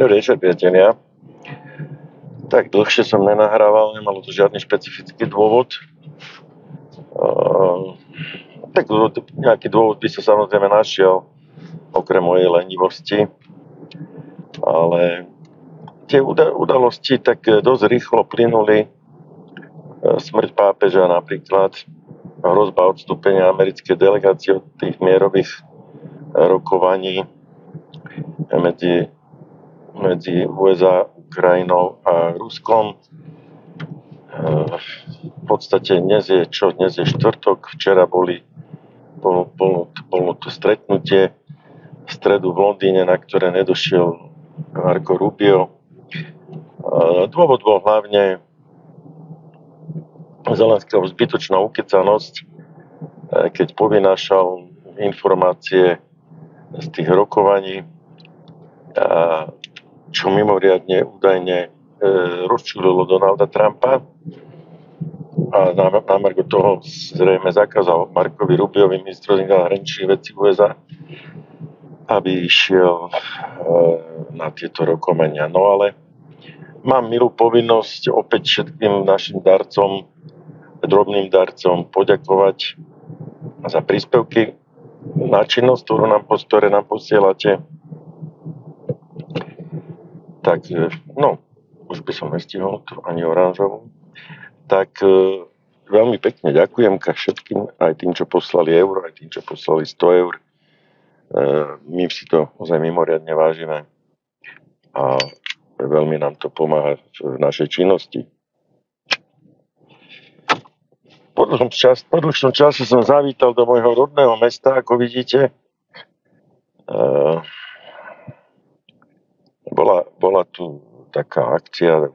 Dobrý večer, priatelia. Tak dlhšie som nenahrával, nemalo to žiadny špecifický dôvod. Tak nejaký dôvod by sa samozrejme našiel, okrem mojej lenivosti. Ale tie udalosti tak dosť rýchlo plynuli. Smrť pápeža napríklad, hrozba odstúpenia americkej delegácie od tých mierových rokovaní medzi USA, Ukrajinou a Ruskom. V podstate dnes je štvrtok, včera bolo to stretnutie v stredu v Londýne, na ktoré nedošiel Marco Rubio. Dôvod bol hlavne Zelenského zbytočná ukecanosť, keď povynášal informácie z tých rokovaní, čo mimoriadne údajne rozčúlilo Donalda Trumpa, a na margo toho zrejme zakázal Marcovi Rubiovi, ministrovi zahraničných vecí USA, aby išiel na tieto rokovania. No ale mám milú povinnosť opäť všetkým našim darcom, drobným darcom poďakovať za príspevky na činnosť, ktoré nám posielate. Tak, už by som nestihol to ani oranžovú. Tak veľmi pekne ďakujem všetkým, aj tým, čo poslali euro, aj tým, čo poslali 100 eur. My si to ozaj mimoriadne vážime a veľmi nám to pomáha v našej činnosti. Po dlhšom čase som zavítal do môjho rodného mesta, ako vidíte. Bola tu taká akcia,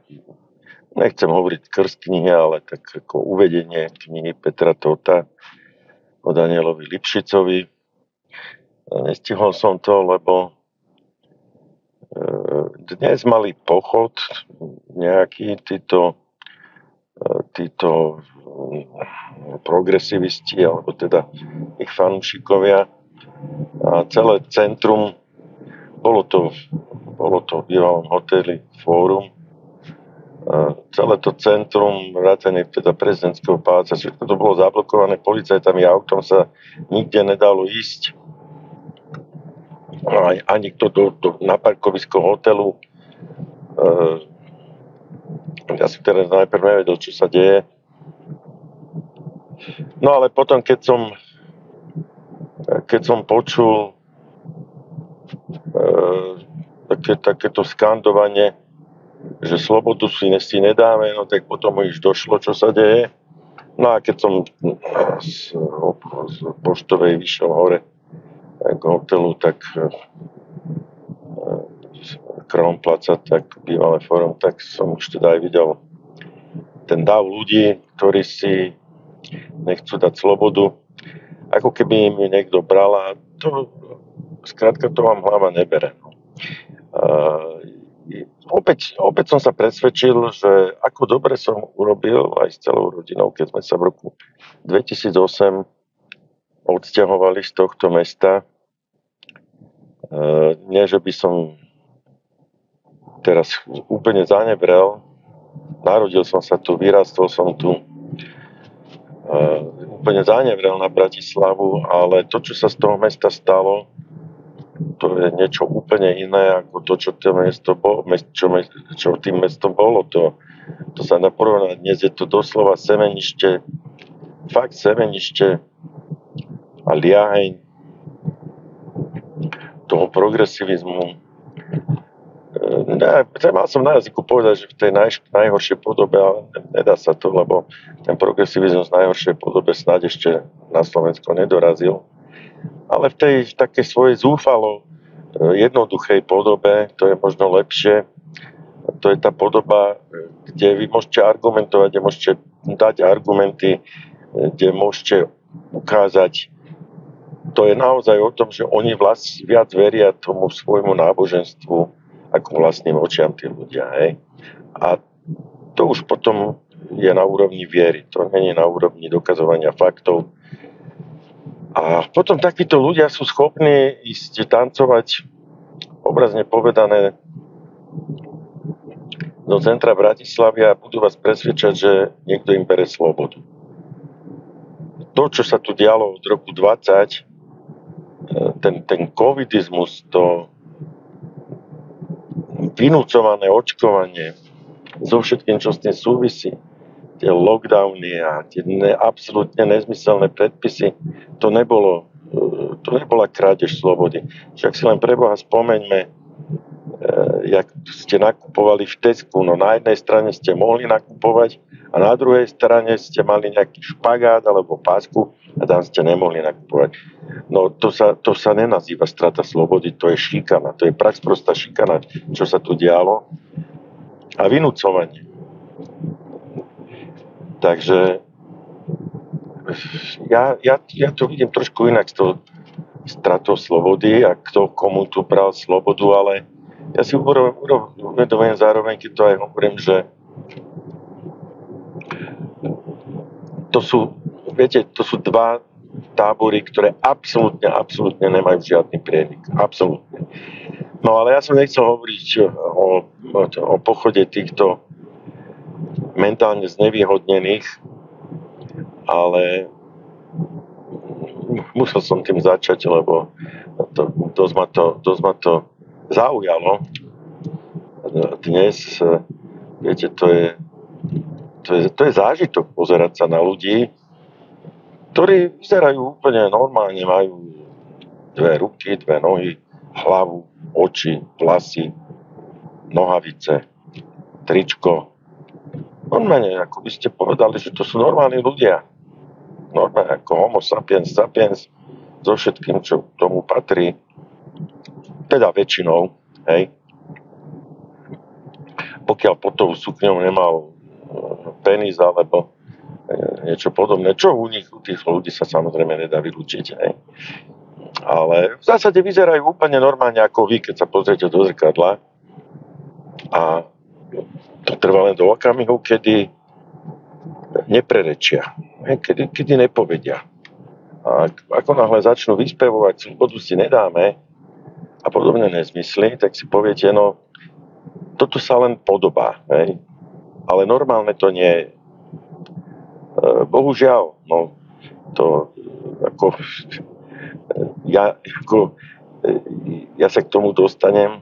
nechcem hovoriť krst knihy, ale tak ako uvedenie knihy Petra Tóta o Danielovi Lipšicovi. Nestihol som to, lebo dnes mali pochod nejakí títo progresivisti, alebo teda ich fanúšikovia. A celé centrum, bolo to v bývalom hoteli Fórum, celé to centrum, vrátane teda prezidentského paláca, všetko to bolo zablokované policajtami a autom sa nikde nedalo ísť. Ani na parkovisko hotelu. Ja som teraz najprv nevedel, čo sa deje. No ale potom, keď som počul takéto skandovanie, že slobodu si nedáme, no tak potom už došlo, čo sa deje. No a keď som z Poštovej vyšiel hore k hotelu, tak Kronplaca, tak bývalé Fórum, tak som už teda aj videl ten dav ľudí, ktorí si nechcú dať slobodu, ako keby im ju niekto bral, a to skrátka to vám hlava nebere. Opäť som sa presvedčil, že ako dobre som urobil aj s celou rodinou, keď sme sa v roku 2008 odsťahovali z tohto mesta. Nie, že by som teraz úplne zanebrel. Narodil som sa tu, vyrástol som tu. Úplne zanevrel na Bratislavu, ale to, čo sa z toho mesta stalo, to je niečo úplne iné ako to, čo tým mestom bolo. To sa dá porovnať. Dnes je to doslova semenište, fakt semenište a liaheň toho progresivizmu. Mal som na jazyku povedať, že v tej najhoršej podobe, ale nedá sa to, lebo ten progresivizmus v najhoršej podobe snáď ešte na Slovensko nedorazil. Ale v tej takej svojej zúfalo jednoduchej podobe, to je možno lepšie. To je tá podoba, kde vy môžete argumentovať, kde môžete dať argumenty, kde môžete ukázať. To je naozaj o tom, že oni viac veria tomu svojmu náboženstvu ako vlastným očiam tí ľudia. Hej? A to už potom je na úrovni viery, to nie je na úrovni dokazovania faktov. A potom takíto ľudia sú schopní ísť tancovať, obrazne povedané, do centra Bratislavy a budú vás presvedčať, že niekto im bere slobodu. To, čo sa tu dialo od roku 20, ten covidizmus, to vynúcované očkovanie, so všetkým, čo s tým súvisí, tie lockdowny a tie absolútne nezmyselné predpisy, to nebola krádež slobody. Však si len pre Boha spomeňme, jak ste nakupovali v Tesku, no na jednej strane ste mohli nakupovať a na druhej strane ste mali nejaký špagát alebo pásku a tam ste nemohli nakupovať. No to sa nenazýva strata slobody, to je šikana, to je praxprostá šikana, čo sa tu dialo a vynúcovanie. Takže ja to vidím trošku inak s tou stratou slobody a kto komu tu bral slobodu, ale ja si uvedomujem zároveň, keď to aj hovorím, že to sú dva tábory, ktoré absolútne nemajú žiadny prienik. Absolútne. No ale ja som nechcel hovoriť o pochode týchto mentálne znevýhodnených, ale musel som tým začať, lebo dosť ma to zaujalo. Dnes, viete, to je zážitok pozerať sa na ľudí, ktorí vyzerajú úplne normálne, majú 2 ruky, 2 nohy, hlavu, oči, vlasy, nohavice, tričko. Normálne, ako by ste povedali, že to sú normálni ľudia. Normálne ako homo sapiens sapiens, so všetkým, čo k tomu patrí. Teda väčšinou, hej. Pokiaľ pod tou sukňou nemal penis alebo niečo podobné, čo u tých ľudí sa samozrejme nedá vylúčiť, hej. Ale v zásade vyzerajú úplne normálne ako vy, keď sa pozriete do zrkadla a to trvá len do okamihu, kedy neprerečia, kedy nepovedia. A ako náhle začnú vyspevovať, slobodu si nedáme a podobné nezmysly, tak si poviete, no toto sa len podobá, hej? Ale normálne to nie je. Bohužiaľ, no to ja sa k tomu dostanem,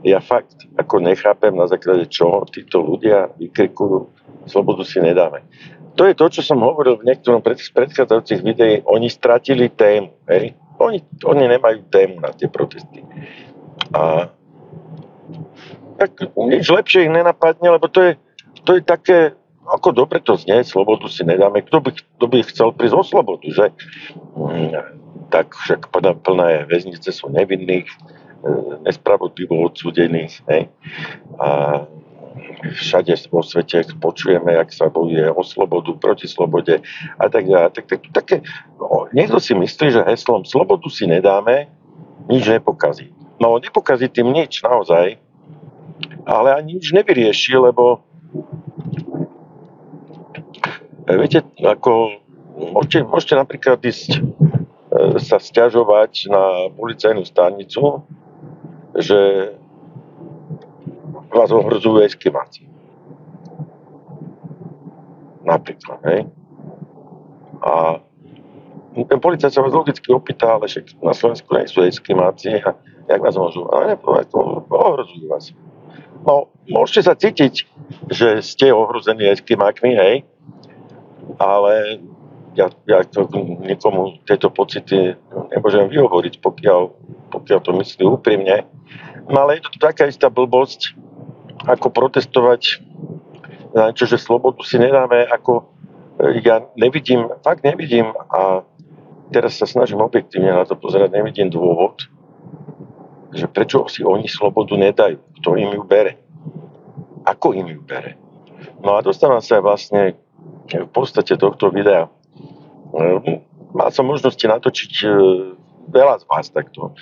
ja fakt nechápem, na základe čoho títo ľudia vykrikujú, slobodu si nedáme. To je to, čo som hovoril v niektorom predchádzajúcich videí, oni stratili tému, hej? Oni nemajú tému na tie protesty. A tak nič lepšie ich nenapadne, lebo to je také, ako dobre to znie, slobodu si nedáme. Kto by chcel prísť o slobodu, že? Tak však plné väznice sú nevinných, nespravodlivo odsúdených, hej? A všade vo svete počujeme, jak sa bojuje o slobodu, proti slobode a tak ďalej. Niekto si myslí, že heslom slobodu si nedáme, nič nepokazí. No nepokazí tým nič, naozaj, ale ani nič nevyrieši, lebo viete, ako môžete napríklad ísť sa sťažovať na policajnú stanicu, že vás ohrozujú eskimáci. Napríklad, hej. A ten policajt sa vás logicky opýta, ale však na Slovensku nie sú eskimáci a jak vás môžu? Ale ohrozujú vás. No, môžete sa cítiť, že ste ohrození eskimákmi, hej, ale ja nikomu tieto pocity nemôžem vyhovoriť, pokiaľ to myslí úprimne. No ale je to taká istá blbosť, ako protestovať na niečo, že slobodu si nedáme, ako ja fakt nevidím a teraz sa snažím objektívne na to pozerať, nevidím dôvod, že prečo si oni slobodu nedajú, kto im ju bere, ako im ju bere. No a dostávam sa vlastne v podstate tohto videa. Mal som možnosti natočiť, veľa z vás takto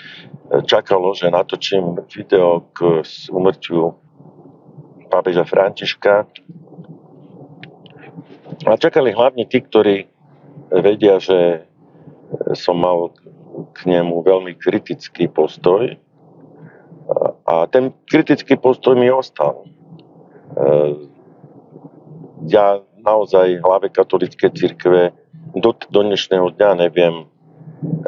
čakalo, že natočím video k úmrtiu pápeža Františka. A čakali hlavne tí, ktorí vedia, že som mal k nemu veľmi kritický postoj A ten kritický postoj mi ostal. Ja naozaj hlave katolíckej cirkve do dnešného dňa neviem,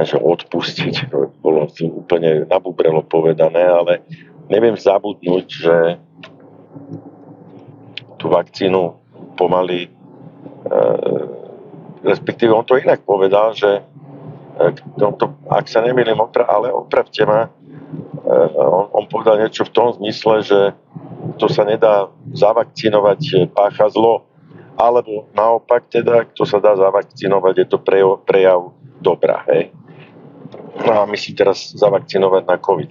že odpustiť, to bolo úplne nabubrelo povedané, ale neviem zabudnúť, že tú vakcínu pomaly, respektíve on to inak povedal, že ak sa nemýlim, ale opravte ma, on povedal niečo v tom zmysle, že kto sa nedá zavakcinovať, pácha zlo, alebo naopak teda, kto sa dá zavakcinovať, je to prejav dobra, hej. No a myslím teraz zavakcinovať na COVID.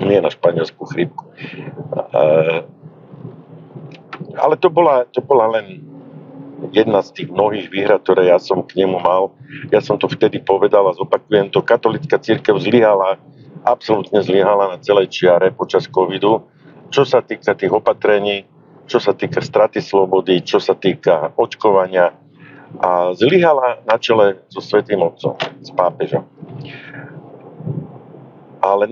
Nie na španielskú chrípku. Ale to bola len jedna z tých mnohých výhrad, ktoré ja som k nemu mal. Ja som to vtedy povedal a zopakujem to. Katolícka cirkev zlyhala, absolútne zlyhala na celej čiare počas covidu. Čo sa týka tých opatrení, čo sa týka straty slobody, čo sa týka očkovania, a zlyhala na čele so Svätým Otcom, s pápežom. Ale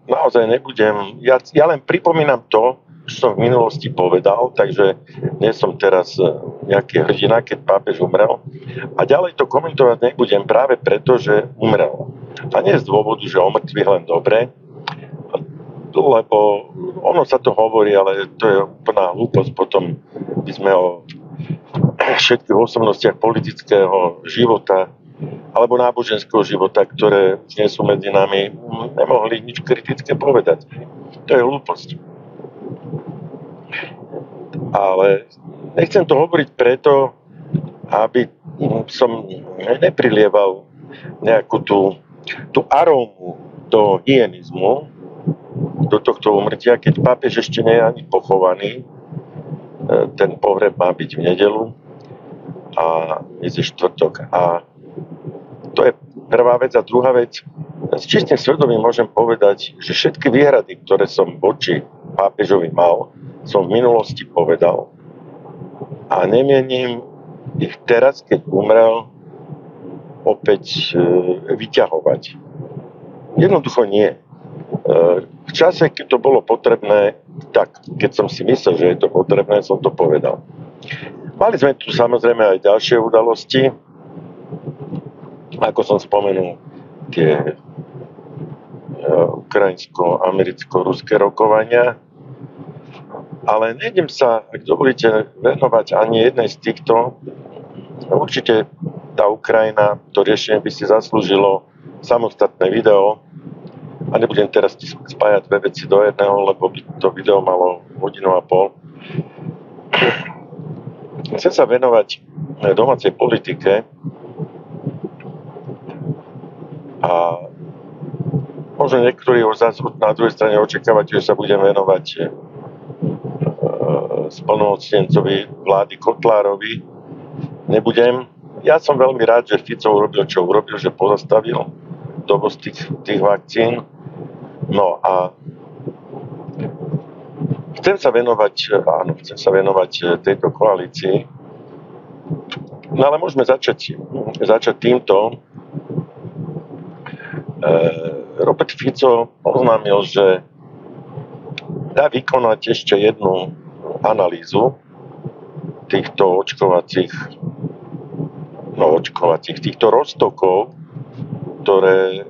naozaj nebudem, ja len pripomínam to, čo som v minulosti povedal, takže nie som teraz nejaký hrdina, keď pápež umrel. A ďalej to komentovať nebudem práve preto, že umrel. A nie z dôvodu, že o mŕtvych len dobre, lebo ono sa to hovorí, ale to je úplná hlúposť. Potom by sme o všetkých osobnostiach politického života alebo náboženského života, ktoré už nie sú medzi nami, nemohli nič kritické povedať. To je hlúposť. Ale nechcem to hovoriť preto, aby som neprilieval nejakú tú arómu do hyenizmu, do tohto umrtia, keď pápež ešte nie je ani pochovaný. Ten pohreb má byť v nedeľu a dnes je štvrtok. A to je prvá vec. A druhá vec, s čistým svedomím môžem povedať, že všetky výhrady, ktoré som voči pápežovi mal, som v minulosti povedal a nemienim ich teraz, keď umrel, opäť vyťahovať. Jednoducho nie. V čase, keď to bolo potrebné, tak keď som si myslel, že je to potrebné, som to povedal. Mali sme tu samozrejme aj ďalšie udalosti, ako som spomenul, tie ukrajinsko-americko-ruské rokovania, ale nejdem sa, ak dovolíte, venovať ani jednej z týchto. Určite tá Ukrajina, to riešenie by si zaslúžilo samostatné video a nebudem teraz spájať dve veci do jedného, lebo by to video malo 1,5 hodiny. Chcem sa venovať domácej politike a možno niektorí na druhej strane očakávať, že sa budem venovať splnomocnencovi vlády Kotlárovi. Nebudem. Ja som veľmi rád, že Fico urobil, čo urobil, že pozastavil dovoz tých vakcín. No a chcem sa venovať tejto koalícii. No ale môžeme začať týmto. Robert Fico oznámil, že dá vykonať ešte jednu analýzu týchto týchto roztokov, ktoré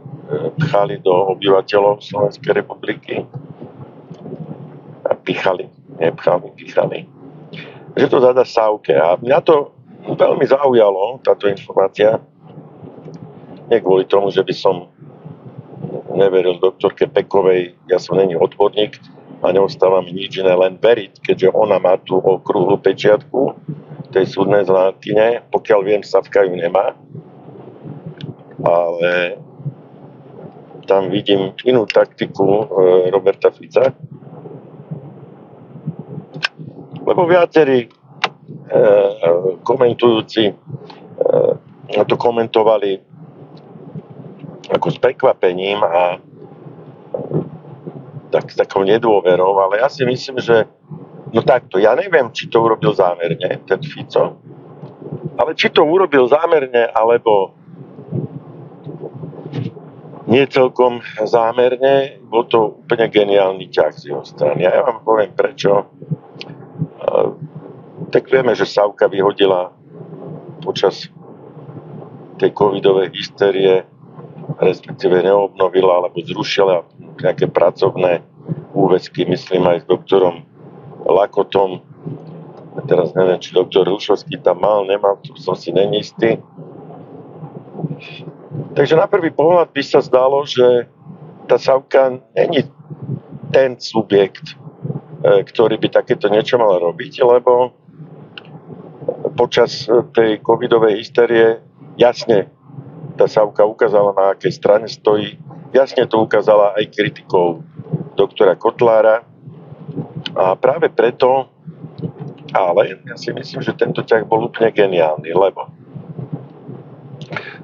pchali do obyvateľov Slovenskej republiky. Pichali. Že to zadá Sávke. A mňa to veľmi zaujalo, táto informácia. Nie kvôli tomu, že by som neveril doktorke Pekovej, ja som není odborník a neostáva mi nič iné, len veriť, keďže ona má tú okrúhlu pečiatku tej súdnej znalkyne. Pokiaľ viem, Savka ju nemá. Ale tam vidím inú taktiku Roberta Fica. Lebo viacerí komentujúci to komentovali ako s prekvapením a s takou nedôverou, ale ja si myslím, že no takto, ja neviem, či to urobil zámerne, ten Fico, ale či to urobil zámerne, alebo nie celkom zámerne, bol to úplne geniálny ťah z jeho strany. A ja vám poviem prečo. Tak vieme, že Savka vyhodila počas tej covidovej hysterie, respektíve neobnovila alebo zrušila nejaké pracovné úväzky, myslím aj s doktorom Lakotom. Teraz neviem, či doktor Rušovský tam mal, nemal, tu som si neistý. Takže na prvý pohľad by sa zdalo, že tá Savka není ten subjekt, ktorý by takéto niečo mal robiť, lebo počas tej covidovej hysterie jasne tá Savka ukázala, na akej strane stojí. Jasne to ukázala aj kritikou doktora Kotlára. A práve preto, ale ja si myslím, že tento ťah bol úplne geniálny, lebo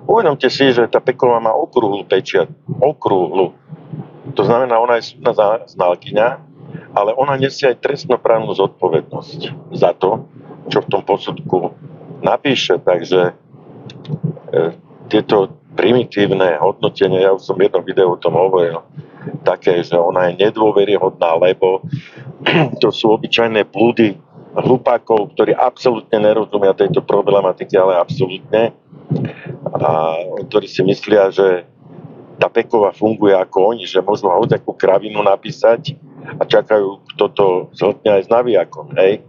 uvedomte si, že tá Peková má okrúhlu pečiat. Okrúhlu. To znamená, ona je súdna znalkyňa, ale ona nesie aj trestnoprávnu zodpovednosť za to, čo v tom posudku napíše. Takže tieto primitívne hodnotenie, ja už som v jednom videu o tom hovoril, také, že ona je nedôveryhodná, lebo to sú obyčajné blúdy hlupákov, ktorí absolútne nerozumia tejto problematike, ale absolútne. A ktorí si myslia, že tá Peková funguje ako oni, že môžu hociakú kravinu napísať a čakajú, kto to zhltne aj s navijakom, hej.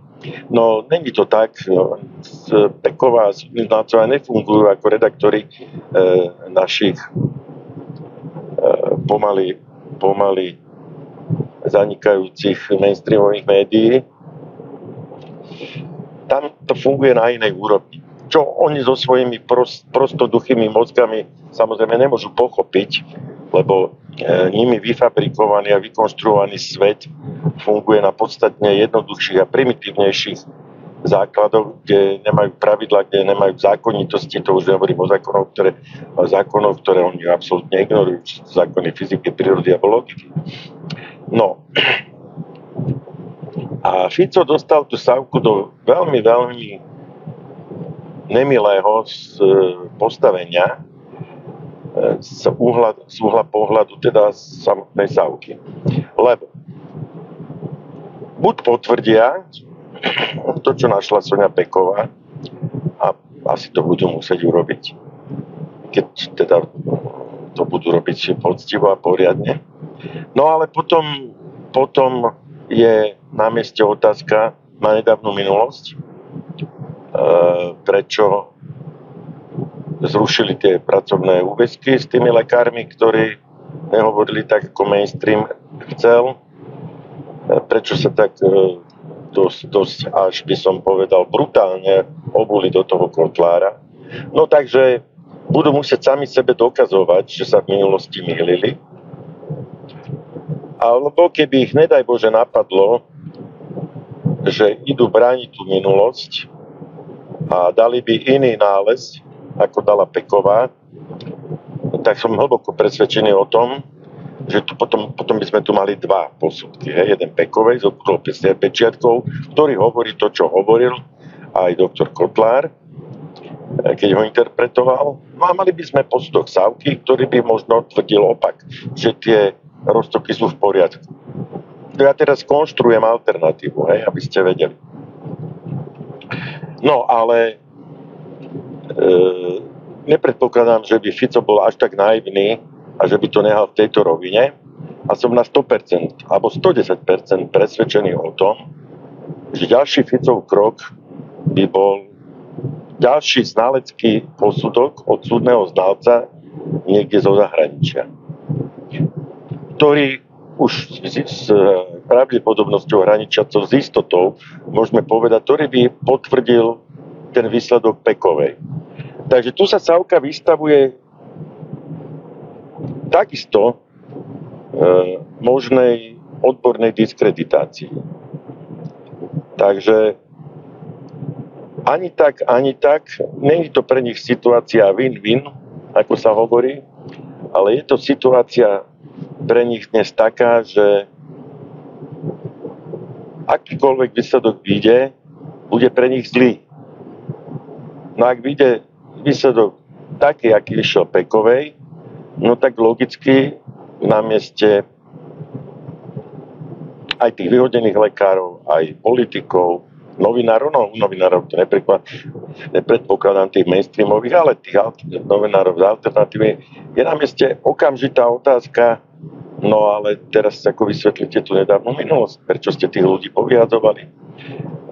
No, není to tak. Peková a súdni znalcovia nefungujú ako redaktori našich pomaly zanikajúcich mainstreamových médií. Tam to funguje na inej úrovni. Čo oni so svojimi prostoduchými mozgami samozrejme nemôžu pochopiť, lebo nimi vyfabrikovaný a vykonštruovaný svet funguje na podstatne jednoduchších a primitívnejších základoch, kde nemajú pravidla, kde nemajú zákonitosti, to už nehovorím o zákonoch, ktoré oni absolútne ignorujú, zákony fyziky, prírody a logiky. No. A Fico dostal tú Savku do veľmi, veľmi nemilého postavenia z uhla pohľadu teda samotnej Savky. Lebo buď potvrdia to, čo našla Soňa Peková, a asi to budú musieť urobiť, keď teda to budú robiť poctivo a poriadne. No ale potom je na mieste otázka na nedávnu minulosť, prečo zrušili tie pracovné úväzky s tými lekármi, ktorí nehovorili tak, ako mainstream chcel, prečo sa tak dosť až by som povedal brutálne obuli do toho Kotlára. No takže budú musieť sami sebe dokazovať, že sa v minulosti mýlili. Alebo keby ich, nedaj Bože, napadlo, že idú brániť tú minulosť a dali by iný nález, ako dala Peková, tak som hlboko presvedčený o tom, že tu potom by sme tu mali dva posudky. Jeden Pekovej s okrúhlou pečiatkou, ktorý hovorí to, čo hovoril aj doktor Kotlár, keď ho interpretoval. No a mali by sme posudok Savky, ktorý by možno tvrdil opak, že tie roztoky sú v poriadku. Ja teraz konštruujem alternatívu, aby ste vedeli. No, ale nepredpokladám, že by Fico bol až tak naivný a že by to nehal v tejto rovine. A som na 100% alebo 110% presvedčený o tom, že ďalší Ficov krok by bol ďalší znalecký posudok od súdneho znalca niekde zo zahraničia, ktorý už s pravdepodobnosťou hraničiacou s istotou, môžeme povedať, ktorý by potvrdil ten výsledok Pekovej. Takže tu sa Savka vystavuje takisto možnej odbornej diskreditácii. Takže ani tak, nie je to pre nich situácia win-win, ako sa hovorí, ale je to situácia pre nich dnes taká, že akýkoľvek výsledok vyjde, bude pre nich zlý. No ak vyjde výsledok taký, aký išiel Pekovej, no tak logicky na mieste aj tých vyhodených lekárov, aj politikov, novinárov, no u novinárov to nepredpokladám tých mainstreamových, ale tých novinárov z alternatívy, je na mieste okamžitá otázka, no ale teraz ako vysvetlíte tú nedávnu minulosť, prečo ste tých ľudí povyhadzovali,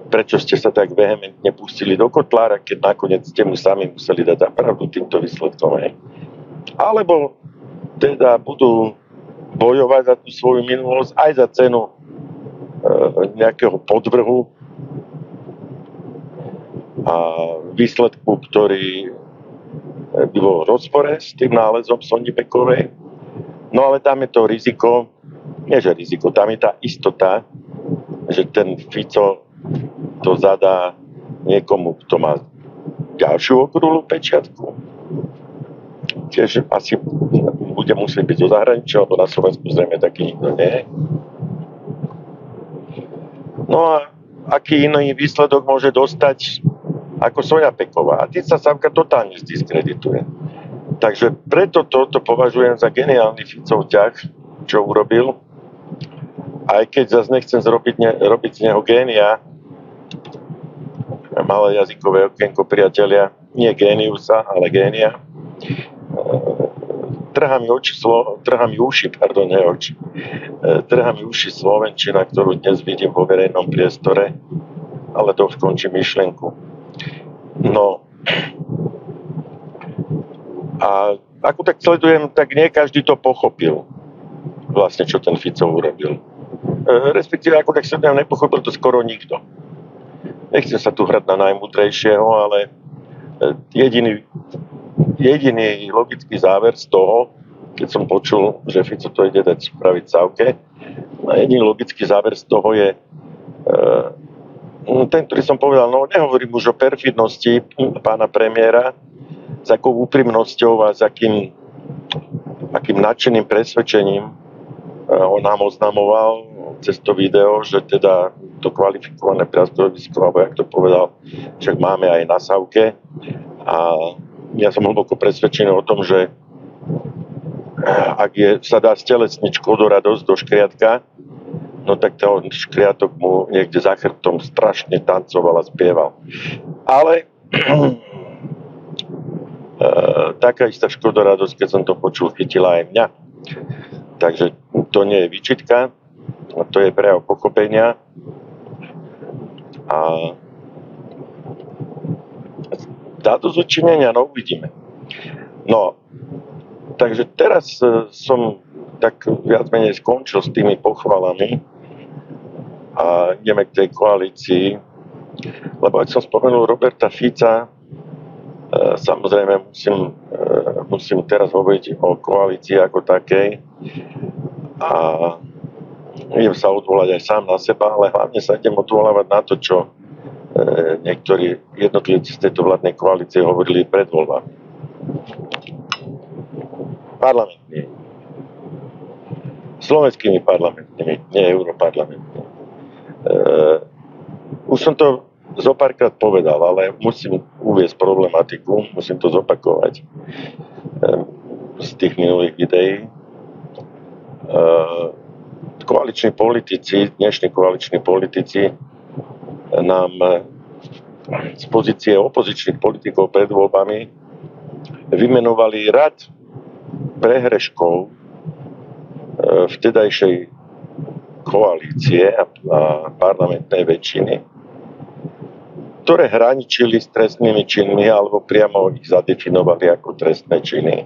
prečo ste sa tak vehementne pustili do kotlára, keď nakoniec ste mu sami museli dať za pravdu týmto výsledkom. Alebo teda budú bojovať za tú svoju minulosť aj za cenu nejakého podvrhu a výsledku, ktorý by bol v rozpore s tým nálezom Sondy Bekovej. No ale tam je to riziko, nie že riziko, tam je tá istota, že ten Fico to zadá niekomu, kto má ďalšiu okrúhlu pečiatku. Tiež asi bude musieť byť zo zahraničia, lebo na Slovensku zrejme taký nikto nie je. No a aký iný výsledok môže dostať ako Soňa Peková. A tým sa Savka totálne zdiskredituje. Takže preto toto považujem za geniálny Ficov ťah, čo urobil. Aj keď zase nechcem robiť z neho génia, malé jazykové okienko, priatelia, nie géniusa, ale génia. Trhá mi uši slovenčina, ktorú dnes vidím vo verejnom priestore, ale to skončí myšlienku. No a ako tak sledujem, tak nie každý to pochopil, vlastne čo ten Fico urobil. Respektíve, ako tak sledujem, nepochopil to skoro nikto. Nechcem sa tu hrať na najmúdrejšieho, ale jediný logický záver z toho, keď som počul, že Fico to ide dať spraviť Savke, jediný logický záver z toho je ten, ktorý som povedal, no nehovorím už o perfidnosti pána premiéra, s akou úprimnosťou a s akým nadšeným presvedčením on nám oznamoval cez to video, že teda to kvalifikované priazdovisko, alebo jak to povedal, však máme aj na Savke. A ja som hlboko presvedčený o tom, že ak sa dá stelesniť škodoradosť do škriatka, no tak ten škriatok mu niekde za chrbtom strašne tancoval a spieval. Ale taká istá škodoradosť, keď som to počul, chytila aj mňa. Takže to nie je výčitka, to je prejav pochopenia. A táto zúčinenia, no uvidíme. No, takže teraz som tak viac menej skončil s tými pochvalami a ideme k tej koalícii, lebo ak som spomenul Roberta Fica, samozrejme musím teraz hovoriť o koalícii ako takej a idem sa odvolať aj sám na seba, ale hlavne sa idem odvolávať na to, čo niektorí jednotlivci z tejto vládnej koalície hovorili pred voľbami. Parlamentní. Slovenskými parlamentnými, nie europarlamentnými. Už som to zopárkrát povedal, ale musím uviesť problematiku, musím to zopakovať z tých minulých videí. Dnešní koaliční politici nám z pozície opozičných politikov pred voľbami vymenovali rad prehreškov vtedajšej koalície a parlamentnej väčšiny, ktoré hraničili s trestnými činmi alebo priamo ich zadefinovali ako trestné činy.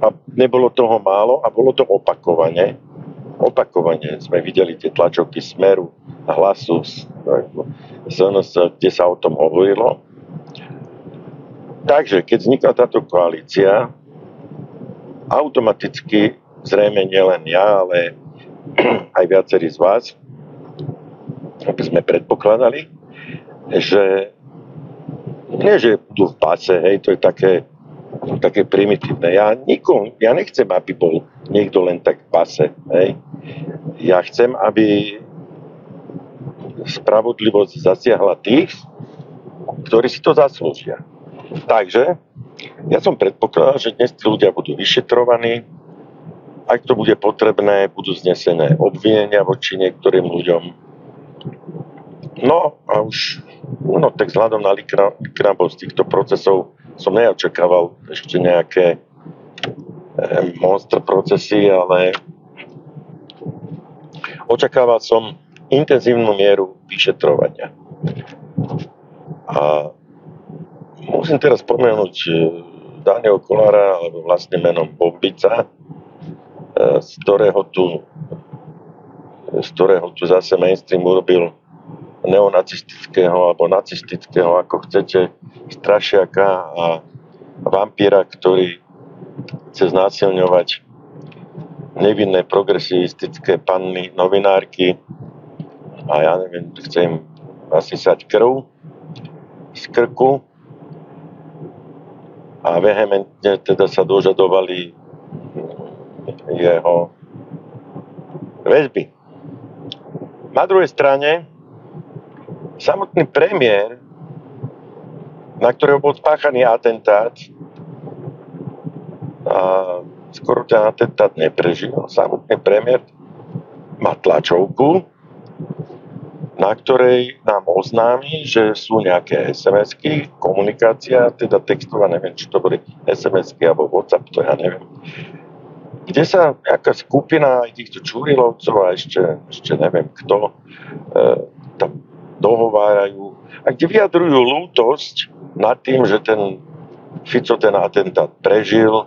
A nebolo toho málo a bolo to opakovane. Opakovane sme videli tie tlačovky Smeru a Hlasu SNS, kde sa o tom hovorilo. Takže, keď vznikla táto koalícia, automaticky, zrejme nielen ja, ale aj viacerí z vás, aby sme predpokladali, že nie, že budú v pase, hej, to je také primitívne. Ja nechcem, aby bol niekto len tak v pase, hej. Ja chcem, aby spravodlivosť zasiahla tých, ktorí si to zaslúžia. Takže Ja som predpokladal, že dnes tí ľudia budú vyšetrovaní, ak to bude potrebné, budú znesené obvinenia voči niektorým ľuďom. No a už, tak vzhľadom na liknavosť týchto procesov som neočakával ešte nejaké monster procesy, ale očakával som intenzívnu mieru vyšetrovania. A musím teraz spomenúť Daniela Kollára, alebo vlastne menom Bombica, z ktorého tu zase mainstream urobil neonacistického alebo nacistického, ako chcete, strašiaka a vampíra, ktorý chce znásilňovať nevinné progresivistické panny, novinárky a ja neviem, chce im nasysať krv z krku a vehementne teda sa dožadovali jeho väzby. Na druhej strane samotný premiér, na ktorého bol spáchaný atentát, a skoro ten atentát neprežil. Samotný premiér má tlačovku, na ktorej nám oznámi, že sú nejaké SMS-ky, komunikácia, teda textová, neviem, či to boli SMS-ky alebo WhatsApp, to ja neviem, kde sa nejaká skupina aj týchto Čurilovcov a ešte neviem kto tam dohovárajú a kde vyjadrujú lútosť nad tým, že ten Fico ten atentát prežil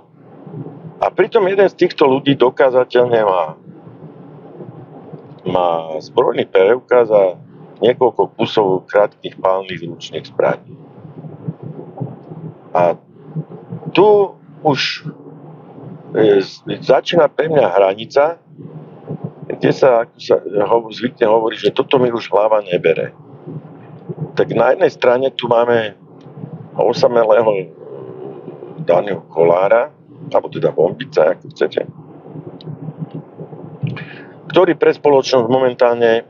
a pritom jeden z týchto ľudí dokázateľne má zbrojný preukaz a niekoľko kusov krátkych palných ručných zbraní. A tu už začína pre mňa hranica, kde sa, ako sa zvykne hovoriť, že toto mi už hlava nebere. Tak na jednej strane tu máme osamelého Daniela Kollára, alebo teda Bombica, ako chcete, ktorý pre spoločnosť momentálne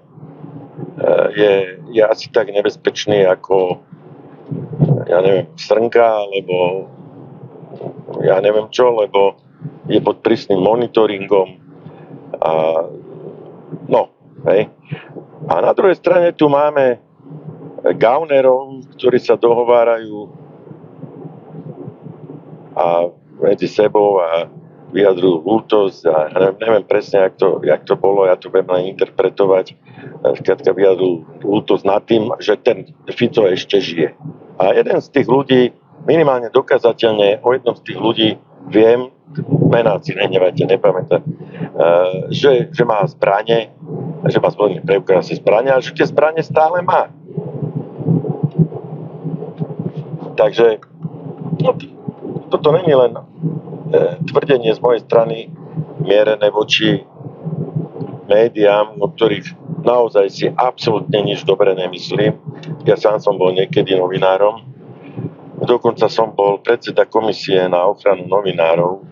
je asi tak nebezpečný ako ja neviem, srnka, alebo ja neviem čo, lebo je pod prísnym monitoringom a hej. A na druhej strane tu máme gaunerov, ktorí sa dohovárajú a medzi sebou a vyjadrujú lútosť a neviem presne, jak to bolo, ja to budem len interpretovať. Skrátka vyjadrujú lútosť nad tým, že ten Fico ešte žije. A jeden z tých ľudí, minimálne dokázateľne, o jednom z tých ľudí viem, mená si nehnevajte, nepamätám, že má zbrane, že má zbrojný preukaz zbrane a že tie zbrane stále má. Takže toto není len tvrdenie z mojej strany mierené voči médiám, o ktorých naozaj si absolútne nič dobre nemyslím. Ja sám som bol niekedy novinárom. Dokonca som bol predseda komisie na ochranu novinárov.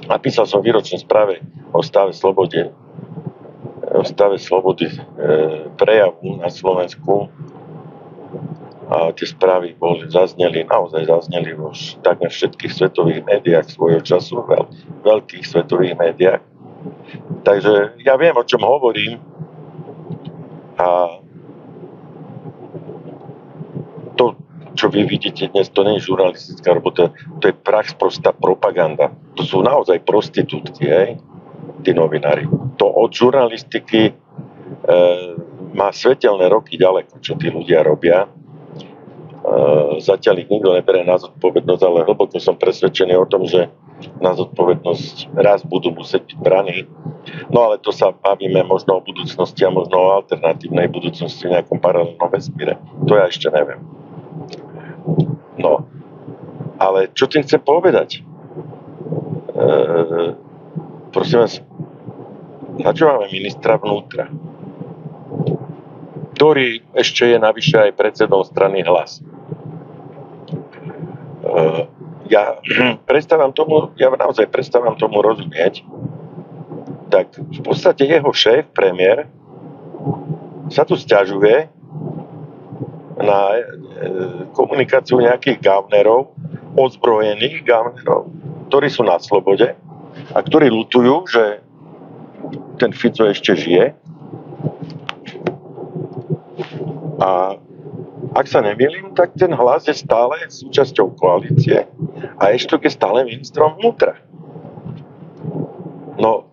Napísal som výročnú správe o stave slobody prejavu na Slovensku. A tie správy naozaj zazneli vo takmer všetkých svetových médiách svojho času, veľkých svetových médiách. Takže ja viem, o čom hovorím a to, čo vy vidíte dnes, to nie je žurnalistická robota, to je prostá propaganda. To sú naozaj prostitútky, hej, tí novinári. To od žurnalistiky má svetelné roky ďaleko, čo tí ľudia robia. Zatiaľ ich nikto neberie na zodpovednosť, ale hlboko som presvedčený o tom, že na zodpovednosť raz budú musieť byť braní. No ale to sa bavíme možno o budúcnosti a možno o alternatívnej budúcnosti v nejakom paralelnom vesmíre. To ja ešte neviem. No, ale čo tým chcem povedať? Prosím vás, na čo máme ministra vnútra, ktorý ešte je navyše aj predsedom strany Hlas. Ja naozaj prestávam tomu rozumieť, tak v podstate jeho šéf, premiér, sa tu sťažuje, na komunikáciu nejakých gavnerov, ozbrojených gavnerov, ktorí sú na slobode a ktorí ľutujú, že ten Fico ešte žije. A ak sa nemýlim, tak ten Hlas je stále súčasťou koalície a Eštok je stále ministrom vnútra. No,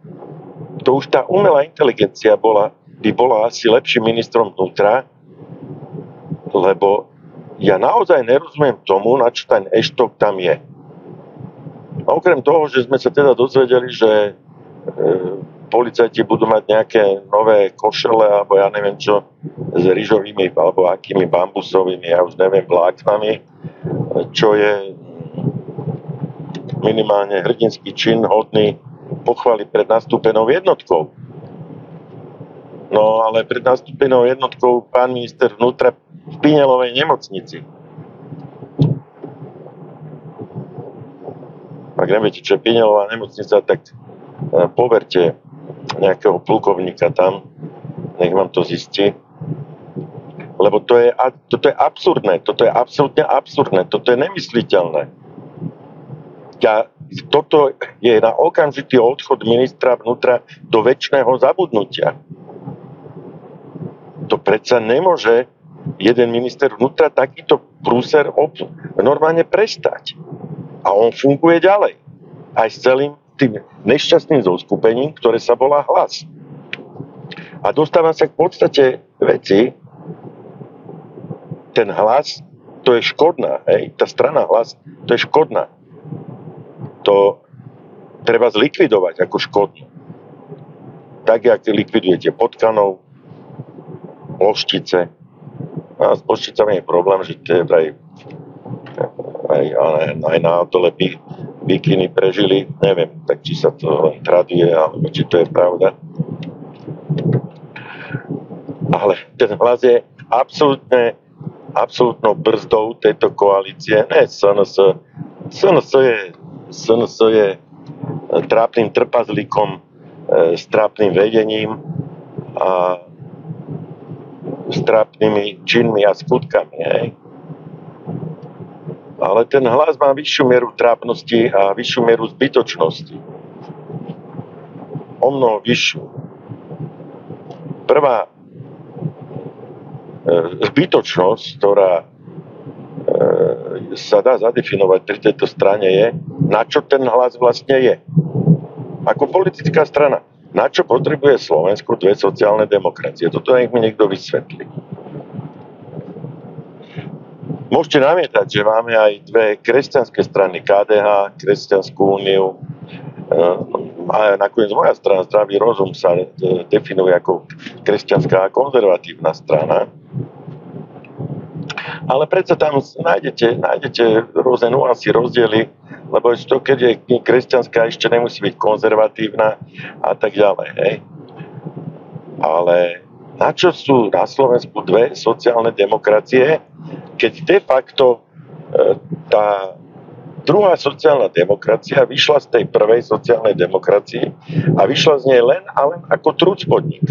to už tá umelá inteligencia by bola asi lepším ministrom vnútra, lebo ja naozaj nerozumiem tomu, na čo ten Eštok tam je. A okrem toho, že sme sa teda dozvedeli, že policajti budú mať nejaké nové košele, alebo ja neviem čo, s ryžovými, alebo akými bambusovými, ja už neviem, vláknami, čo je minimálne hrdinský čin hodný pochvály pred nastúpenou jednotkou. No ale pred nastúpenou jednotkou pán minister vnútra v Pinelovej nemocnici. Ak neviete, čo je Pinelová nemocnica, tak poverte nejakého plukovníka tam, nech vám to zistí. Lebo toto je absurdné, toto je absolútne absurdné, toto je nemysliteľné. Toto je na okamžitý odchod ministra vnútra do večného zabudnutia. To predsa nemôže jeden minister vnútra takýto prúser normálne prestať. A on funguje ďalej. Aj s celým tým nešťastným zoskupením, ktoré sa volá Hlas. A dostávam sa k podstate veci. Ten Hlas, to je škodná, hej? Tá strana Hlas, to je škodná. To treba zlikvidovať ako škodnú. Tak, jak likvidujete Potkanov, Loštice. A s Lošticami je problém, že to je aj na atole bikiny prežili, neviem, tak či sa to len traduje, alebo či to je pravda. Ale ten Hlas je absolútnou brzdou tejto koalície. Ne, SNS je trápnym trpazlíkom s trápnym vedením a s trápnymi činmi a skutkami, hej. Ale ten Hlas má vyššiu mieru trápnosti a vyššiu mieru zbytočnosti. O mnoho vyššiu. Prvá zbytočnosť, ktorá sa dá zadefinovať pri tejto strane je, na čo ten Hlas vlastne je. Ako politická strana. Na čo potrebuje Slovensko dve sociálne demokracie? Toto nech mi niekto vysvetlí. Môžete namietať, že máme aj dve kresťanské strany, KDH, Kresťanskú úniu, a nakoniec moja strana Zdravý rozum sa definuje ako kresťanská a konzervatívna strana. Ale predsa tam nájdete rôzne nuancy, rozdiely, lebo to, keď je kresťanská, ešte nemusí byť konzervatívna a tak ďalej. Hej. Ale na čo sú na Slovensku dve sociálne demokracie, keď de facto tá druhá sociálna demokracia vyšla z tej prvej sociálnej demokracie a vyšla z nej len a len ako trucpodnik.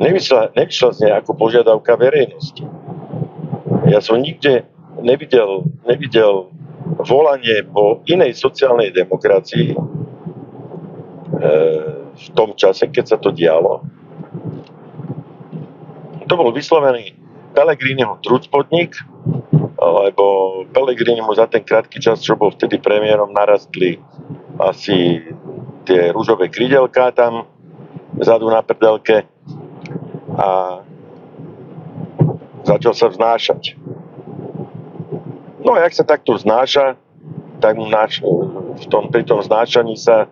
Nevyšla z nej ako požiadavka verejnosti. Ja som nikde nevidel volanie po inej sociálnej demokracii v tom čase, keď sa to dialo. To bol vyslovený Pellegriniho trucpodnik, lebo Pellegrini mu za ten krátky čas, čo bol vtedy premiérom, narastli asi tie ružové krydelká tam vzadu na prdelke a začal sa vznášať. No a jak sa takto vznáša, tak mu pri tom vznášaní sa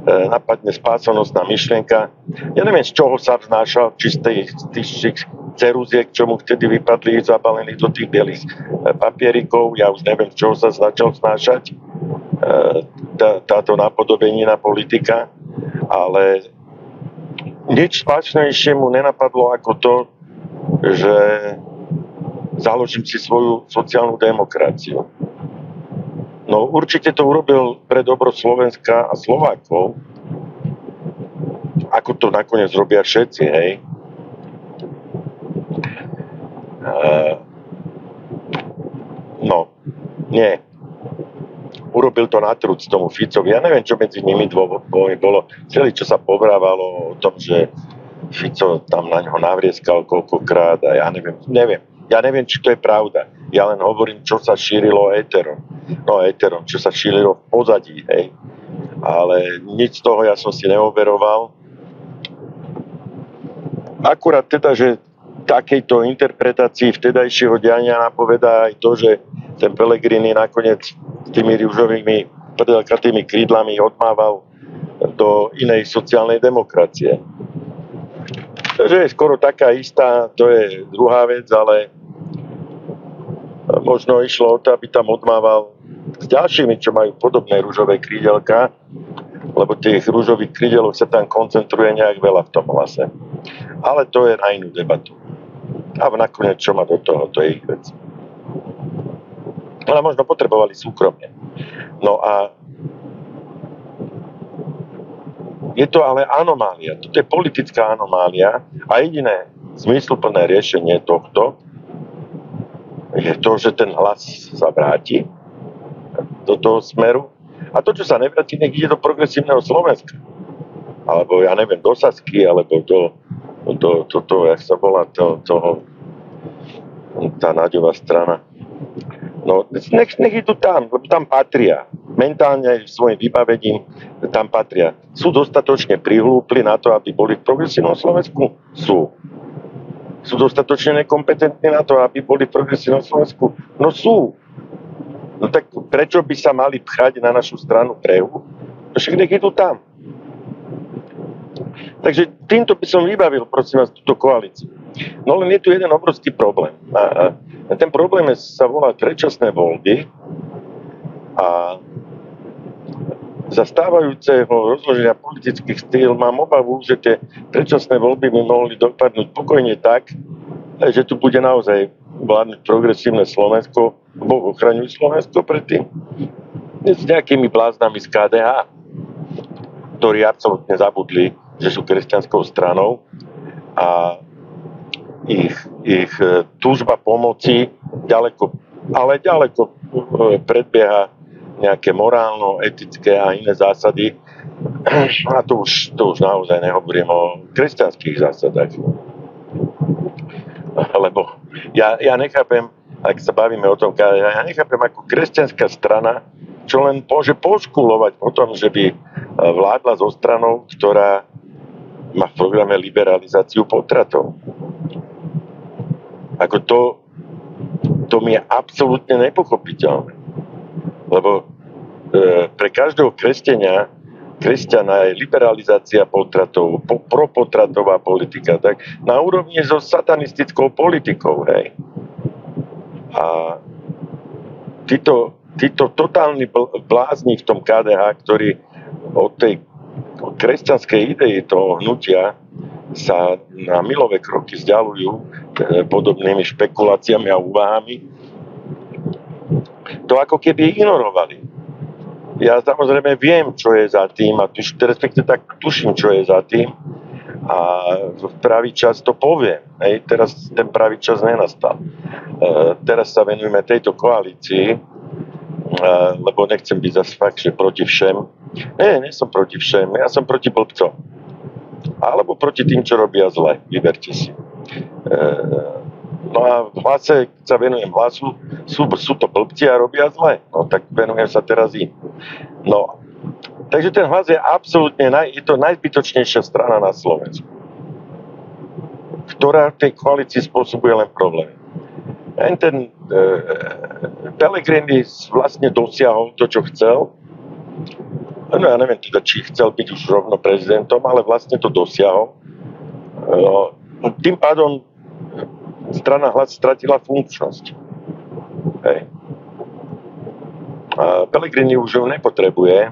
napadne spásonosná myšlienka. Ja neviem, z čoho sa vznášal, či z tých ceruziek, čo mu vtedy vypadli zabalených do tých bielých papierikov. Ja už neviem, z čoho sa začal vznášať táto napodobenina politika, ale nič spáčnejšie mu nenapadlo ako to, že založím si svoju sociálnu demokraciu. No určite to urobil pre dobro Slovenska a Slovákov, ako to nakoniec robia všetci, hej. Nie. Urobil to na trúd tomu Ficovi. Ja neviem, čo medzi nimi dvomi bolo. Celý, čo sa povrávalo o tom, že Fico tam na ňo navrieskal koľkokrát a ja neviem. Ja neviem, či to je pravda. Ja len hovorím, čo sa šírilo éterom. No éterom, čo sa šírilo v pozadí, hej. Ale nič z toho ja som si neoveroval. Akurát teda, že takejto interpretácii vtedajšieho diania napovedá aj to, že ten Pellegrini nakoniec s tými ružovými prdelkatými krídlami odmával do inej sociálnej demokracie. Takže je skoro taká istá, to je druhá vec, ale možno išlo o to, aby tam odmával s ďalšími, čo majú podobné ružové krídelka, lebo tých ružových krídelov sa tam koncentruje nejak veľa v tom hlase. Ale to je na inú debatu. A nakoniec, čo má do toho, to je ich vec. Ale možno potrebovali súkromne. No a je to ale anomália. Toto je politická anomália a jediné zmysluplné riešenie tohto je to, že ten hlas sa vráti do toho smeru a to, čo sa nevráti, nech ide do progresívneho Slovenska. Alebo ja neviem, do Sasky, alebo do jak sa volá, tá Naďová strana. No, nech idú tam, lebo tam patria. Mentálne svojim vybavením tam patria. Sú dostatočne prihlúpli na to, aby boli v progresívnom Slovensku? Sú. Sú dostatočne nekompetentní na to, aby boli v progresívnom Slovensku? No sú. No tak prečo by sa mali pchať na našu stranu brehu? No však nech idú tam. Takže týmto by som vybavil, prosím vás, túto koalíciu. No len je tu jeden obrovský problém. A ten problém sa volá predčasné voľby a za stávajúceho rozloženia politických stýl mám obavu, že tie predčasné voľby by mohli dopadnúť pokojne tak, že tu bude naozaj vládnuť progresívne Slovensko, Boh ochraňuj Slovensko predtým, s nejakými bláznami z KDH, ktorí absolútne zabudli, že sú kresťanskou stranou a ich túžba pomoci ďaleko predbieha nejaké morálno-etické a iné zásady. A to už naozaj nehovorím o kresťanských zásadách. Lebo ja nechápem, ak sa bavíme o tom, ja nechápem, ako kresťanská strana, čo len môže poškulovať o tom, že by vládla so stranou, ktorá má v programe liberalizáciu potratov. Ako to mi je absolútne nepochopiteľné. Lebo pre každého kresťana je liberalizácia potratov, propotratová politika, tak na úrovni so satanistickou politikou, hej. A títo totálni blázni v tom KDH, ktorí od tej kresťanskej idei toho hnutia sa na milové kroky vzdialujú podobnými špekuláciami a úvahami, to ako keby ignorovali. Ja samozrejme viem, čo je za tým a respektíve tak tuším, čo je za tým a v pravý čas to poviem. Hej, teraz ten pravý čas nenastal. Teraz sa venujeme tejto koalícii, lebo nechcem byť zase fakt, že proti všem. Nie som proti všem, ja som proti blbcom. Alebo proti tým, čo robia zle. Vyberte si. No a v hlase, keď sa venujem hlasu, sú to blbci a robia zle. No tak venujem sa teraz im. No, takže ten hlas je absolútne, je to najzbytočnejšia strana na Slovensku, ktorá v tej koalícii spôsobuje len problémy. Ten Pellegrini vlastne dosiahol to, čo chcel. No ja neviem teda, či chcel byť už rovno prezidentom, ale vlastne to dosiahol. Tým pádom strana Hlas stratila funkčnosť. Hej. A Pellegrini už ju nepotrebuje,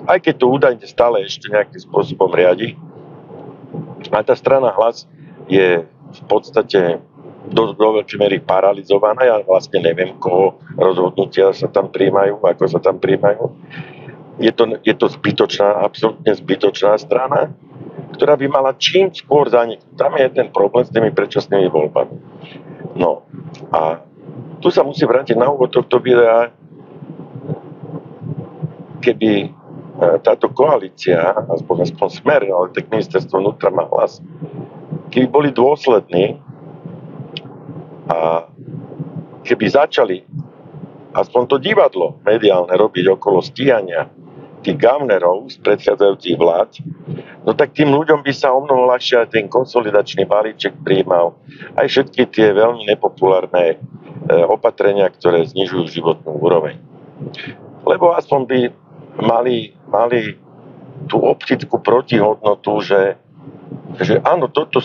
aj keď to údajne stále ešte nejakým spôsobom riadi. A tá strana Hlas je v podstate do veľkej miery paralizovaná. Ja vlastne neviem, koho rozhodnutia sa tam prijímajú, ako sa tam prijímajú. Je to zbytočná, absolútne zbytočná strana, ktorá by mala čím skôr zaniknúť. Tam je ten problém s tými predčasnými voľbami. No a tu sa musím vrátiť na úvod tohto videa, keby táto koalícia, aspoň Smer, ale tak ministerstvo vnútra má Hlas, keby boli dôslední a keby začali aspoň to divadlo mediálne robiť okolo stíhania tých gavnerov z predchádzajúcich vlád, no tak tým ľuďom by sa omnoho ľahšie aj ten konsolidačný balíček prijímal, aj všetky tie veľmi nepopulárne opatrenia, ktoré znižujú životnú úroveň. Lebo aspoň by mali tú optickú protihodnotu, že áno, toto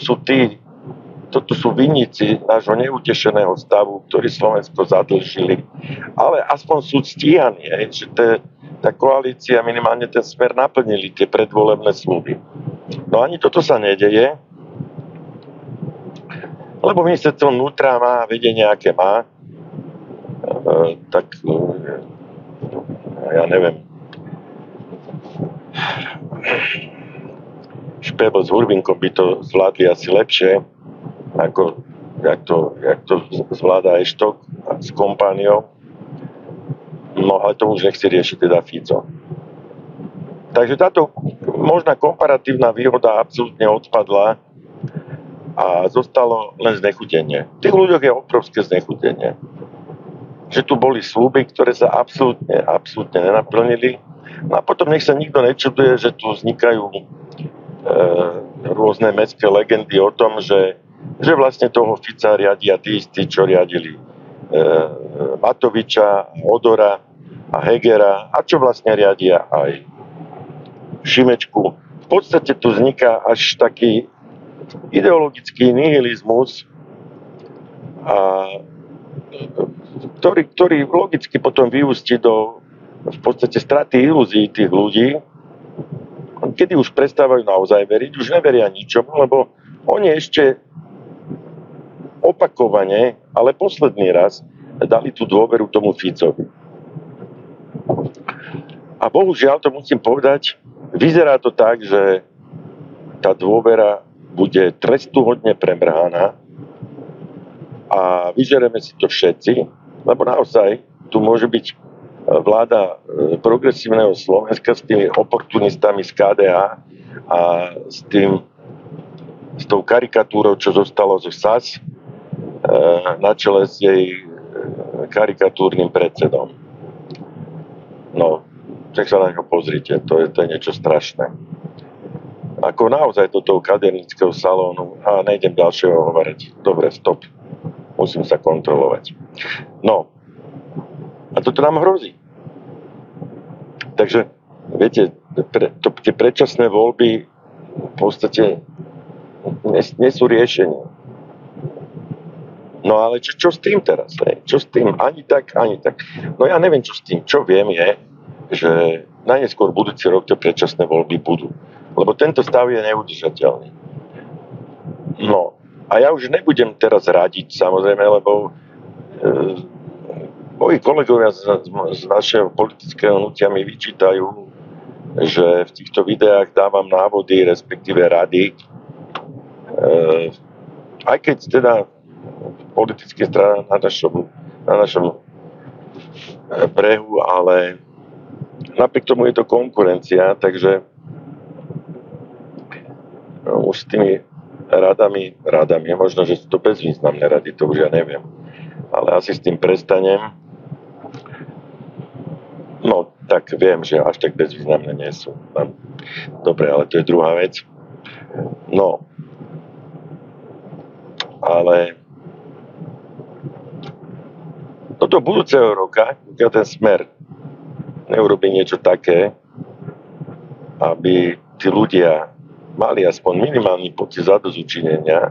sú vinníci nášho neutešeného stavu, ktorí Slovensko zadlžili, ale aspoň sú stíhaní, že tá koalícia, minimálne ten Smer naplnili tie predvolebné sľuby. No ani toto sa nedeje, lebo ministerstvo vnútra má vedenie, aké má, tak ja neviem, Špebel s Hurvinkom by to zvládli asi lepšie, ako jak to zvláda Eštok s kompániou. No ale to už nechci riešiť teda Fico. Takže táto možná komparatívna výhoda absolútne odpadla a zostalo len znechutenie. V tých ľuďoch je obrovské znechutenie. Že tu boli sľuby, ktoré sa absolútne nenaplnili. No a potom nech sa nikto nečuduje, že tu vznikajú rôzne mestské legendy o tom, že vlastne toho Fica riadia tí istí, čo riadili Matoviča, Odora a Hegera, a čo vlastne riadia aj Šimečku. V podstate tu vzniká až taký ideologický nihilizmus, ktorý logicky potom vyústi do v podstate straty ilúzií tých ľudí, kedy už prestávajú naozaj veriť, už neveria ničomu, lebo oni ešte opakovane, ale posledný raz dali tú dôveru tomu Ficovi. A bohužiaľ, to musím povedať, vyzerá to tak, že tá dôvera bude trestuhodne premrhaná a vyžereme si to všetci, lebo naozaj tu môže byť vláda progresívneho Slovenska s tými oportunistami z KDH a s tou karikatúrou, čo zostalo zo SAS, na čele s jej karikatúrnym predsedom. No, tak sa na ňo pozrite, to je niečo strašné. Ako naozaj do toho kadernického salónu, a nejdem ďalšieho hovoriť. Dobre, stop. Musím sa kontrolovať. No, a toto nám hrozí. Takže, viete, tie predčasné voľby v podstate nie sú riešenie. No ale čo s tým teraz? Čo s tým? Ani tak. No ja neviem, čo s tým. Čo viem je, že najneskôr budúci rok tie predčasné voľby budú. Lebo tento stav je neudržateľný. No, a ja už nebudem teraz radiť, samozrejme, lebo moji kolegovia z našeho politického hnutia mi vyčítajú, že v týchto videách dávam návody, respektíve rady. Aj keď teda politické strany na našom brehu, ale napriek tomu je to konkurencia, takže už s tými radami, možno, že sú to bezvýznamné rady, to už ja neviem, ale asi s tým prestanem. No, tak viem, že až tak bezvýznamné nie sú. Dobre, ale to je druhá vec. No, ale do budúceho roka, keď ten Smer neurobí niečo také, aby tí ľudia mali aspoň minimálny pocit zadozučinenia,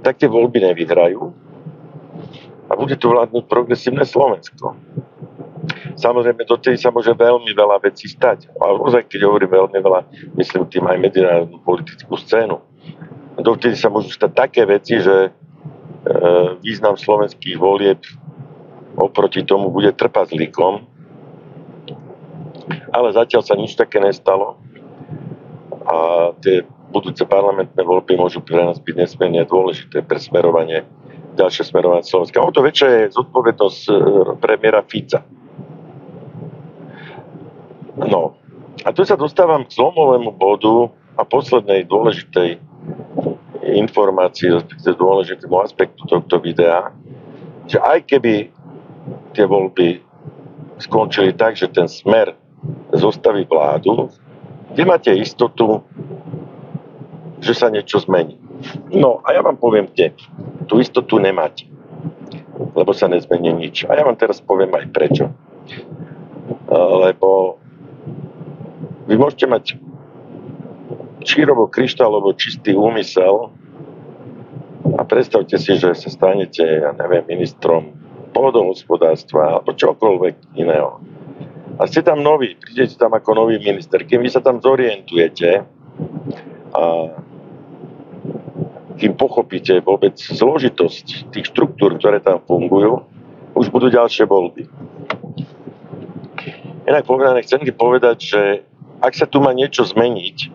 tak tie voľby nevyhrajú a bude tu vládnuť progresívne Slovensko. Samozrejme, dotedy sa môže veľmi veľa vecí stať. A ozaj, keď hovorím veľmi veľa, myslím tým aj medzinárodnú politickú scénu. Dotedy sa môžu stať také veci, že význam slovenských volieb oproti tomu bude trpazlíkom. Ale zatiaľ sa nič také nestalo. A tie budúce parlamentné voľby môžu pre nás byť nesmierne dôležité pre smerovanie ďalšie smerovanie Slovenska. O to väčšia je zodpovednosť premiéra Fica. No, a tu sa dostávam k zlomovému bodu a poslednej dôležitej informácii, respektíve dôležitému aspektu tohto videa, že aj keby tie voľby skončili tak, že ten Smer zostaví vládu, kde máte istotu, že sa niečo zmení. No a ja vám poviem, kde. Tú istotu nemáte, lebo sa nezmení nič. A ja vám teraz poviem aj prečo. Lebo vy môžete mať čírovo kryštálovo čistý úmysel a predstavte si, že sa stanete, ja neviem, ministrom pôdohospodárstva alebo čokoľvek iného. A ste tam noví, prídete tam ako nový minister. Keď vy sa tam zorientujete a kým pochopíte vôbec zložitosť tých štruktúr, ktoré tam fungujú, už budú ďalšie voľby. Inak povedané, chcem ti povedať, že ak sa tu má niečo zmeniť,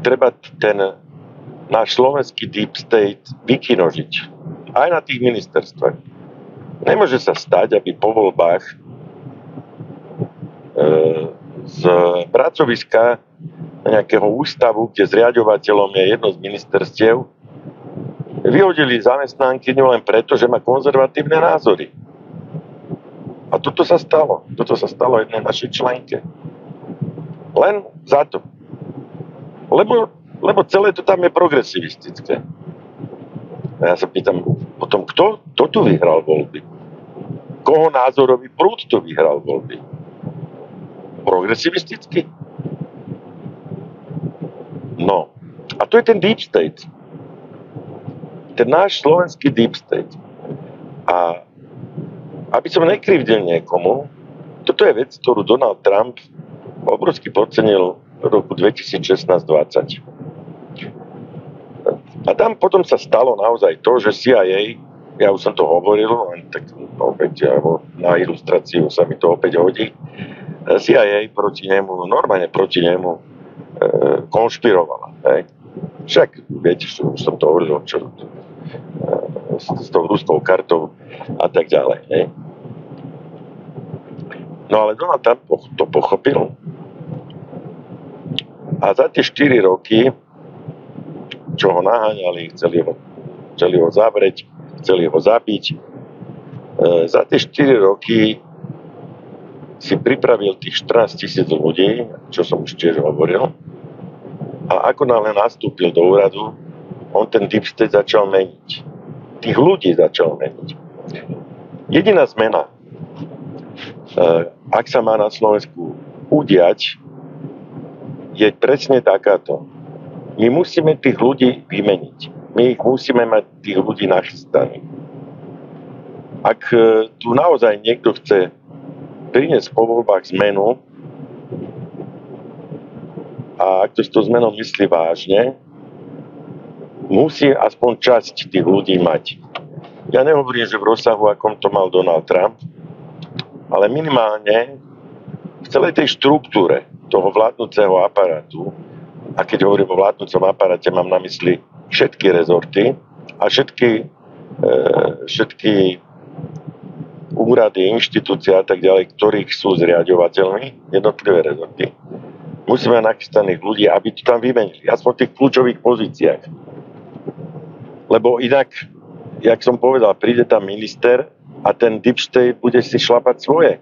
treba ten náš slovenský deep state vykinožiť. Aj na tých ministerstvách. Nemôže sa stať, aby po voľbách z pracoviska nejakého ústavu, kde zriaďovateľom je jedno z ministerstiev, vyhodili zamestnankyňu len preto, že má konzervatívne názory. A toto sa stalo. Toto sa stalo jednej našej členke. Len za to. Lebo celé to tam je progresivistické. A ja sa pýtam potom, kto tu vyhral voľby? Koho názorový prúd tu vyhral voľby? Progresivistický? No. A to je ten deep state. Ten náš slovenský deep state. A aby som nekrivdil niekomu, toto je vec, ktorú Donald Trump obrovsky podcenil v roku 2016-20. A tam potom sa stalo naozaj to, že CIA, ja už som to hovoril, len tak opäť na ilustráciu sa mi to opäť hodí, CIA proti nemu, normálne proti nemu konšpirovala. Však viete, už som to hovoril, čo s tou ruskou kartou a tak ďalej. No ale Donald Trump to pochopil a za tie 4 roky, čo ho naháňali, chceli ho zavrieť, chceli ho zabiť, za tie 4 roky si pripravil tých 14 000 ľudí, čo som už tiež hovoril, a ako náhle nastúpil do úradu, on ten deep state začal meniť. Tých ľudí začal meniť. Jediná zmena, ak sa má na Slovensku udiať, je presne takáto. My musíme tých ľudí vymeniť. My ich musíme mať tých ľudí nachystaných. Ak tu naozaj niekto chce priniesť po voľbách zmenu a ak to s tou zmenou myslí vážne, musí aspoň časť tých ľudí mať. Ja nehovorím, že v rozsahu, akom to mal Donald Trump, ale minimálne v celej tej štruktúre toho vládnuceho aparátu, a keď hovorím o vládnucom aparáte, mám na mysli všetky rezorty a všetky úrady, inštitúcie a tak ďalej, ktorých sú zriaďovateľmi, jednotlivé rezorty, musíme nachystaných ľudí, aby to tam vymenili. Aspoň v tých kľúčových pozíciách. Lebo inak, jak som povedal, príde tam minister a ten deep state bude si šlapať svoje.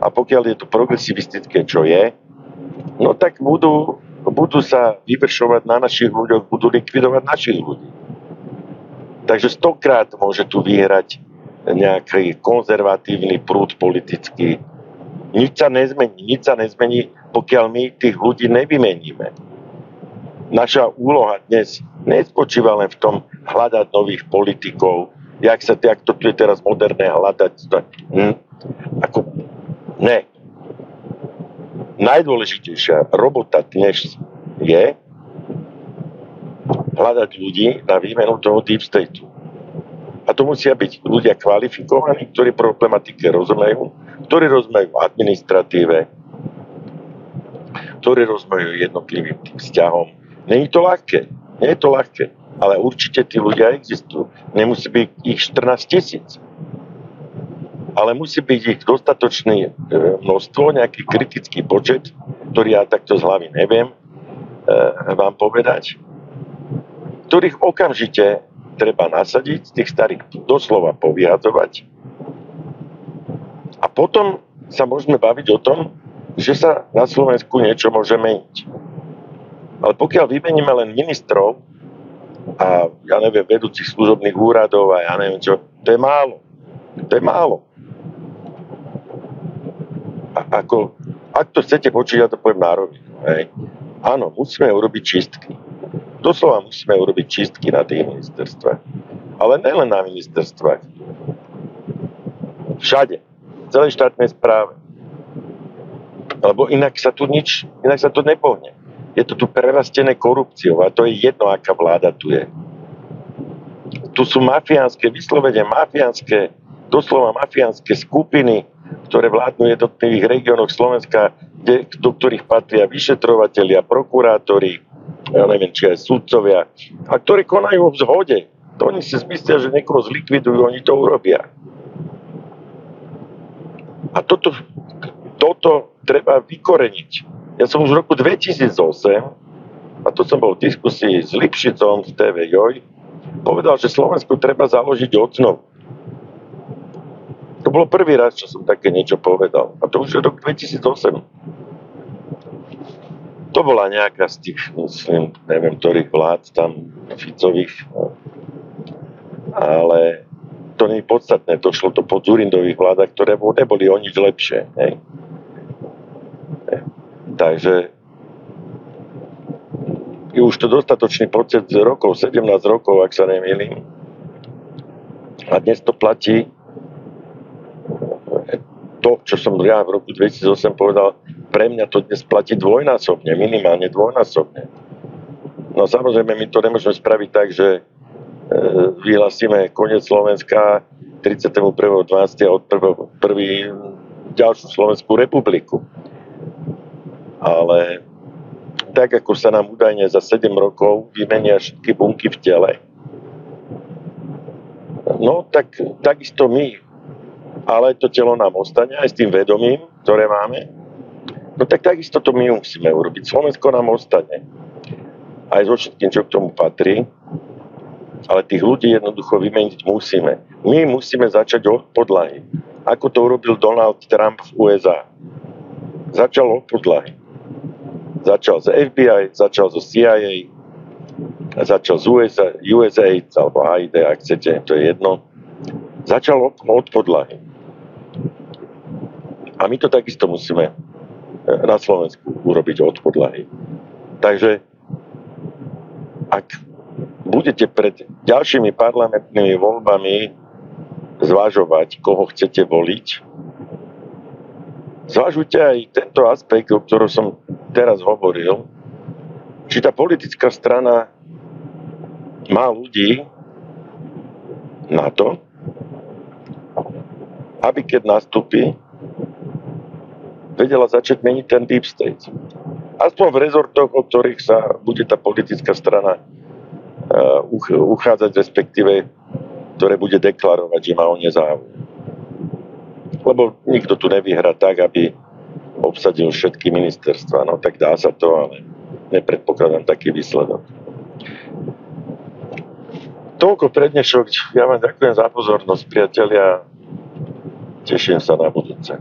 A pokiaľ je to progresivistické, čo je, no tak budú sa vyvršovať na našich ľuďoch, budú likvidovať našich ľudí. Takže 100-krát môže tu vyhrať nejaký konzervatívny prúd politický. Nič sa nezmení, pokiaľ my tých ľudí nevymeníme. Naša úloha dnes nespočíva len v tom hľadať nových politikov, jak to tu je teraz moderné hľadať. Ne. Najdôležitejšia robota dnes je hľadať ľudí na výmenu toho deep stateu. A to musia byť ľudia kvalifikovaní, ktorí problematike rozumejú, ktorí rozumejú administratíve, ktorí rozumejú jednotlivým tým vzťahom. Nie je to ľahké. Ale určite tí ľudia existujú. Nemusí byť ich 14 000. Ale musí byť ich dostatočné množstvo, nejaký kritický počet, ktorý ja takto z hlavy neviem vám povedať, ktorých okamžite treba nasadiť, z tých starých doslova povyhadzovať. A potom sa môžeme baviť o tom, že sa na Slovensku niečo môže meniť. Ale pokiaľ vymeníme len ministrov a ja neviem, vedúcich služobných úradov a ja neviem čo, to je málo. To je málo. Ak to chcete počuť, ja to poviem nároveň. Áno, musíme urobiť čistky. Doslova musíme urobiť čistky na tých ministerstvách. Ale nelen na ministerstvách. Všade. V celej štátnej správe. Lebo inak sa tu nepohne. Je to tu prerastené korupciou a to je jedno, aká vláda tu je. Tu sú mafiánske, vyslovene mafiánske, doslova mafiánske skupiny, ktoré vládnu v jednotlivých regiónoch Slovenska, do ktorých patria vyšetrovatelia, prokurátori, ja neviem, či aj sudcovia, a ktorí konajú v zhode. To oni si myslia, že niekoho zlikvidujú, oni to urobia. A toto treba vykoreniť. Ja som už v roku 2008, a to som bol v diskusii s Lipšicom v TV Joj, povedal, že Slovensku treba založiť odznov. To bolo prvý raz, čo som také niečo povedal. A to už je rok 2008. To bola nejaká z tých, myslím, neviem, ktorých vlád tam Ficových. Ale to nie je podstatné. To šlo to po Dzurindových vládach, ktoré neboli o nič lepšie. Hej. Takže je už to dostatočný počet rokov, 17 rokov, ak sa nemýlim. A dnes to platí to, čo som ja v roku 2008 povedal, pre mňa to dnes platí dvojnásobne, minimálne dvojnásobne. No samozrejme, my to nemôžeme spraviť tak, že vyhlasíme koniec Slovenska 31.12. a od 1. ďalšiu Slovenskú republiku. Ale tak, ako sa nám údajne za 7 rokov vymenia všetky bunky v tele, no tak takisto my, ale to telo nám ostane aj s tým vedomím, ktoré máme, no tak takisto to my musíme urobiť. Slovensko nám ostane. Aj so všetkým, čo k tomu patrí, ale tých ľudí jednoducho vymeniť musíme. My musíme začať od podlahy. Ako to urobil Donald Trump v USA. Začal od podlahy. Začal z FBI, začal zo CIA, začal z USA alebo AID, ak chcete, to je jedno. Začal od podlahy. A my to takisto musíme na Slovensku urobiť od podlahy. Takže ak budete pred ďalšími parlamentnými voľbami zvažovať, koho chcete voliť, zvažujte aj tento aspekt, o ktorom som teraz hovoril, či tá politická strana má ľudí na to, aby keď nastúpi, vedela začať meniť ten deep state. Aspoň v rezortoch, o ktorých sa bude tá politická strana uchádzať, respektíve, ktoré bude deklarovať, že má o ne záujem. Lebo nikto tu nevyhrá tak, aby obsadil všetky ministerstva. No tak dá sa to, ale nepredpokladám taký výsledok. Toľko pre dnešok. Ja vám ďakujem za pozornosť, priatelia. Teším sa na budúce.